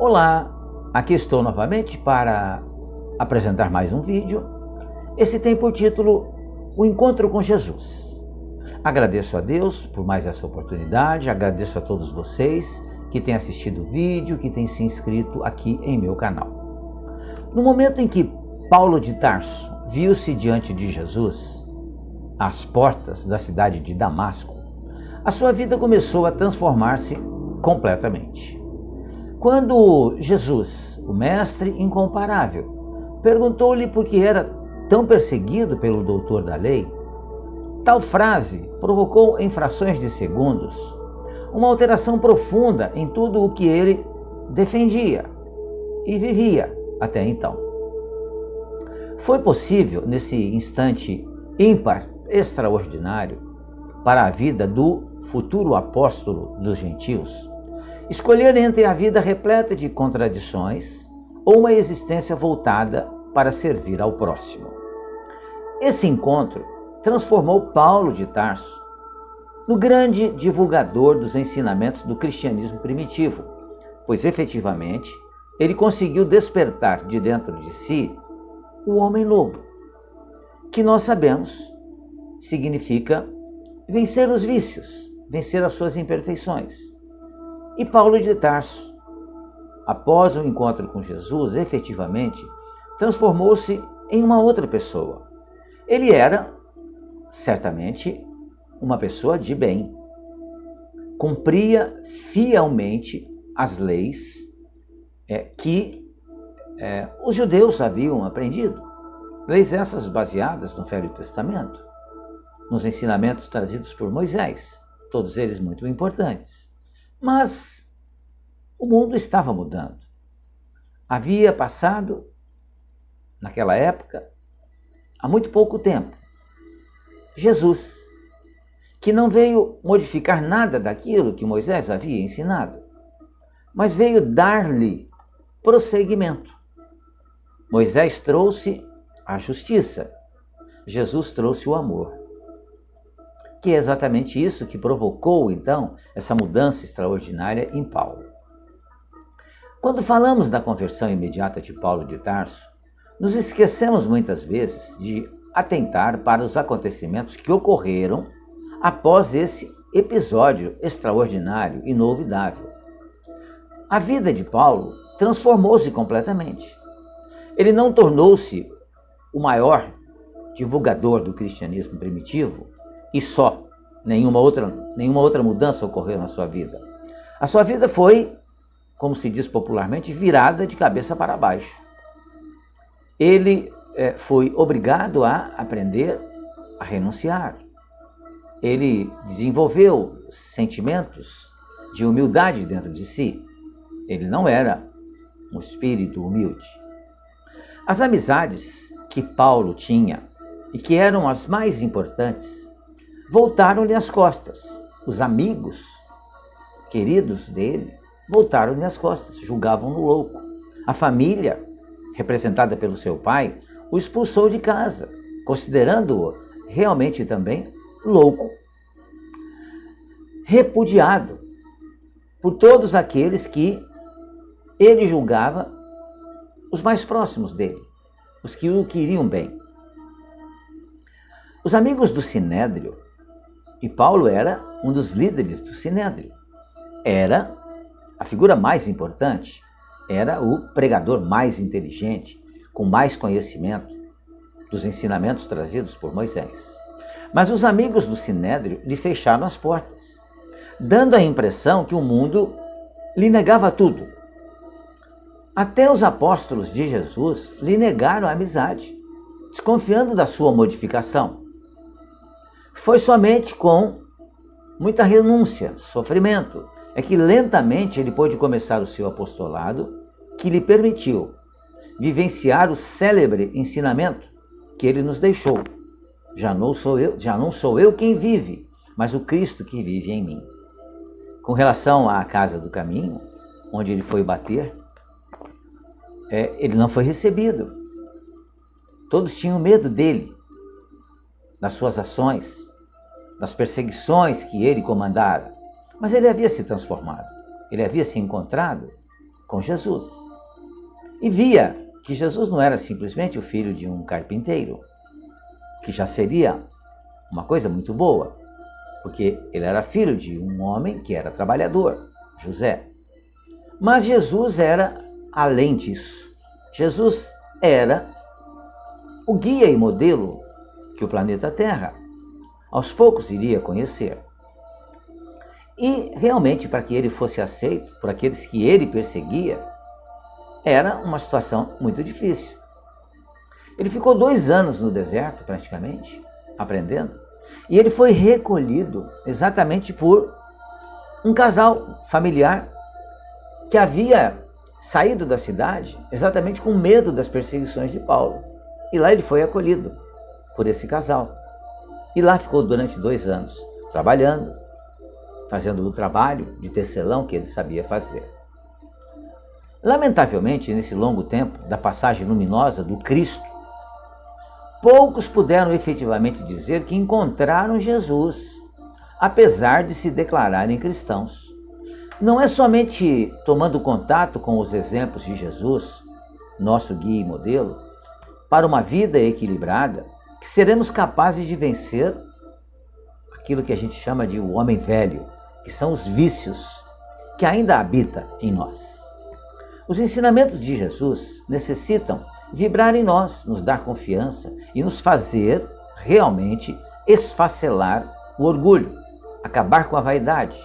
Olá, aqui estou novamente para apresentar mais um vídeo. Esse tem por título O Encontro com Jesus. Agradeço a Deus por mais essa oportunidade, agradeço a todos vocês que têm assistido o vídeo, que têm se inscrito aqui em meu canal. No momento em que Paulo de Tarso viu-se diante de Jesus, às portas da cidade de Damasco, a sua vida começou a transformar-se completamente. Quando Jesus, o mestre incomparável, perguntou-lhe por que era tão perseguido pelo doutor da lei, tal frase provocou em frações de segundos uma alteração profunda em tudo o que ele defendia e vivia até então. Foi possível, nesse instante ímpar, extraordinário, para a vida do futuro apóstolo dos gentios, escolher entre a vida repleta de contradições ou uma existência voltada para servir ao próximo. Esse encontro transformou Paulo de Tarso no grande divulgador dos ensinamentos do cristianismo primitivo, pois efetivamente ele conseguiu despertar de dentro de si o homem novo, que nós sabemos significa vencer os vícios, vencer as suas imperfeições. E Paulo de Tarso, após o encontro com Jesus, efetivamente transformou-se em uma outra pessoa. Ele era, certamente, uma pessoa de bem. Cumpria fielmente as leis que os judeus haviam aprendido. Leis essas baseadas no Velho Testamento, nos ensinamentos trazidos por Moisés, todos eles muito importantes. Mas o mundo estava mudando. Havia passado, naquela época, há muito pouco tempo, Jesus, que não veio modificar nada daquilo que Moisés havia ensinado, mas veio dar-lhe prosseguimento. Moisés trouxe a justiça, Jesus trouxe o amor. Que é exatamente isso que provocou, então, essa mudança extraordinária em Paulo. Quando falamos da conversão imediata de Paulo de Tarso, nos esquecemos muitas vezes de atentar para os acontecimentos que ocorreram após esse episódio extraordinário e inovidável. A vida de Paulo transformou-se completamente. Ele não tornou-se o maior divulgador do cristianismo primitivo, e só, nenhuma outra mudança ocorreu na sua vida. A sua vida foi, como se diz popularmente, virada de cabeça para baixo. Ele foi obrigado a aprender a renunciar. Ele desenvolveu sentimentos de humildade dentro de si. Ele não era um espírito humilde. As amizades que Paulo tinha e que eram as mais importantes voltaram-lhe as costas. Os amigos queridos dele voltaram-lhe as costas, julgavam-no louco. A família, representada pelo seu pai, o expulsou de casa, considerando-o realmente também louco. Repudiado por todos aqueles que ele julgava os mais próximos dele, os que o queriam bem. Os amigos do Sinédrio, e Paulo era um dos líderes do Sinédrio, era a figura mais importante, era o pregador mais inteligente, com mais conhecimento dos ensinamentos trazidos por Moisés. Mas os amigos do Sinédrio lhe fecharam as portas, dando a impressão que o mundo lhe negava tudo. Até os apóstolos de Jesus lhe negaram a amizade, desconfiando da sua modificação. Foi somente com muita renúncia, sofrimento, é que lentamente ele pôde começar o seu apostolado, que lhe permitiu vivenciar o célebre ensinamento que ele nos deixou. Já não sou eu quem vive, mas o Cristo que vive em mim. Com relação à casa do caminho, onde ele foi bater, ele não foi recebido. Todos tinham medo dele, das suas ações, das perseguições que ele comandara. Mas ele havia se transformado, ele havia se encontrado com Jesus. E via que Jesus não era simplesmente o filho de um carpinteiro, que já seria uma coisa muito boa, porque ele era filho de um homem que era trabalhador, José. Mas Jesus era além disso. Jesus era o guia e modelo que o planeta Terra aos poucos iria conhecer. E realmente, para que ele fosse aceito por aqueles que ele perseguia, era uma situação muito difícil. Ele ficou 2 anos no deserto, praticamente, aprendendo, e ele foi recolhido exatamente por um casal familiar que havia saído da cidade exatamente com medo das perseguições de Paulo. E lá ele foi acolhido por esse casal. E lá ficou durante 2 anos, trabalhando, fazendo o trabalho de tecelão que ele sabia fazer. Lamentavelmente, nesse longo tempo da passagem luminosa do Cristo, poucos puderam efetivamente dizer que encontraram Jesus, apesar de se declararem cristãos. Não é somente tomando contato com os exemplos de Jesus, nosso guia e modelo, para uma vida equilibrada, que seremos capazes de vencer aquilo que a gente chama de o homem velho, que são os vícios que ainda habitam em nós. Os ensinamentos de Jesus necessitam vibrar em nós, nos dar confiança e nos fazer realmente esfacelar o orgulho, acabar com a vaidade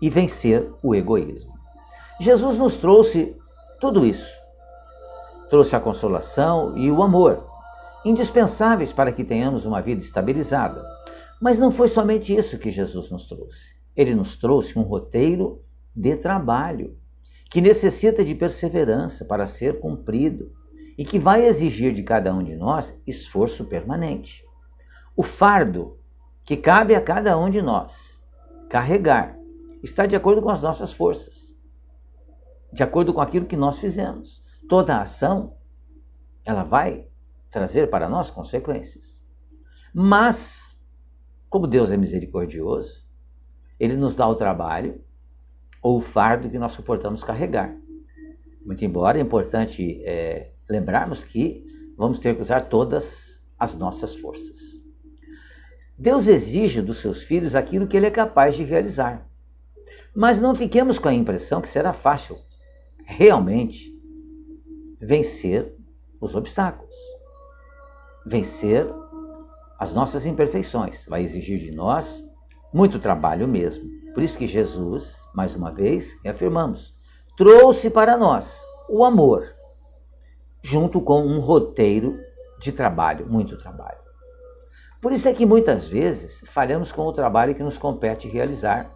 e vencer o egoísmo. Jesus nos trouxe tudo isso. Trouxe a consolação e o amor, indispensáveis para que tenhamos uma vida estabilizada. Mas não foi somente isso que Jesus nos trouxe. Ele nos trouxe um roteiro de trabalho que necessita de perseverança para ser cumprido e que vai exigir de cada um de nós esforço permanente. O fardo que cabe a cada um de nós carregar está de acordo com as nossas forças, de acordo com aquilo que nós fizemos. Toda ação, ela vai trazer para nós consequências. Mas, como Deus é misericordioso, Ele nos dá o trabalho ou o fardo que nós suportamos carregar. Muito embora é importante lembrarmos que vamos ter que usar todas as nossas forças. Deus exige dos seus filhos aquilo que Ele é capaz de realizar. Mas não fiquemos com a impressão que será fácil realmente vencer os obstáculos, vencer as nossas imperfeições. Vai exigir de nós muito trabalho mesmo. Por isso que Jesus, mais uma vez, reafirmamos, trouxe para nós o amor, junto com um roteiro de trabalho, muito trabalho. Por isso é que muitas vezes falhamos com o trabalho que nos compete realizar,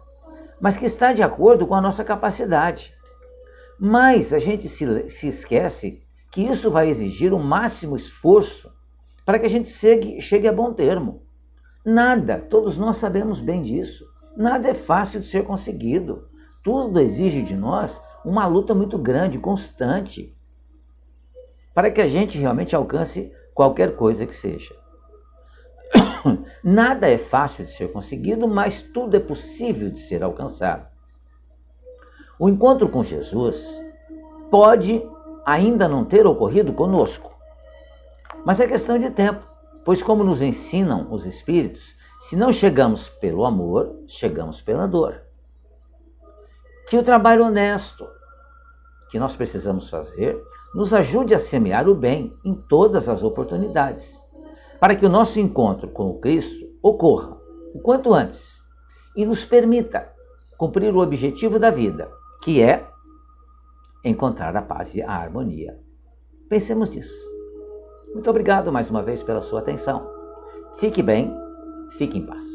mas que está de acordo com a nossa capacidade. Mas a gente se esquece que isso vai exigir o máximo esforço para que a gente chegue a bom termo. Nada, todos nós sabemos bem disso, nada é fácil de ser conseguido. Tudo exige de nós uma luta muito grande, constante, para que a gente realmente alcance qualquer coisa que seja. Nada é fácil de ser conseguido, mas tudo é possível de ser alcançado. O encontro com Jesus pode ainda não ter ocorrido conosco, mas é questão de tempo, pois como nos ensinam os Espíritos, se não chegamos pelo amor, chegamos pela dor. Que o trabalho honesto que nós precisamos fazer nos ajude a semear o bem em todas as oportunidades, para que o nosso encontro com o Cristo ocorra o quanto antes e nos permita cumprir o objetivo da vida, que é encontrar a paz e a harmonia. Pensemos nisso. Muito obrigado mais uma vez pela sua atenção. Fique bem, fique em paz.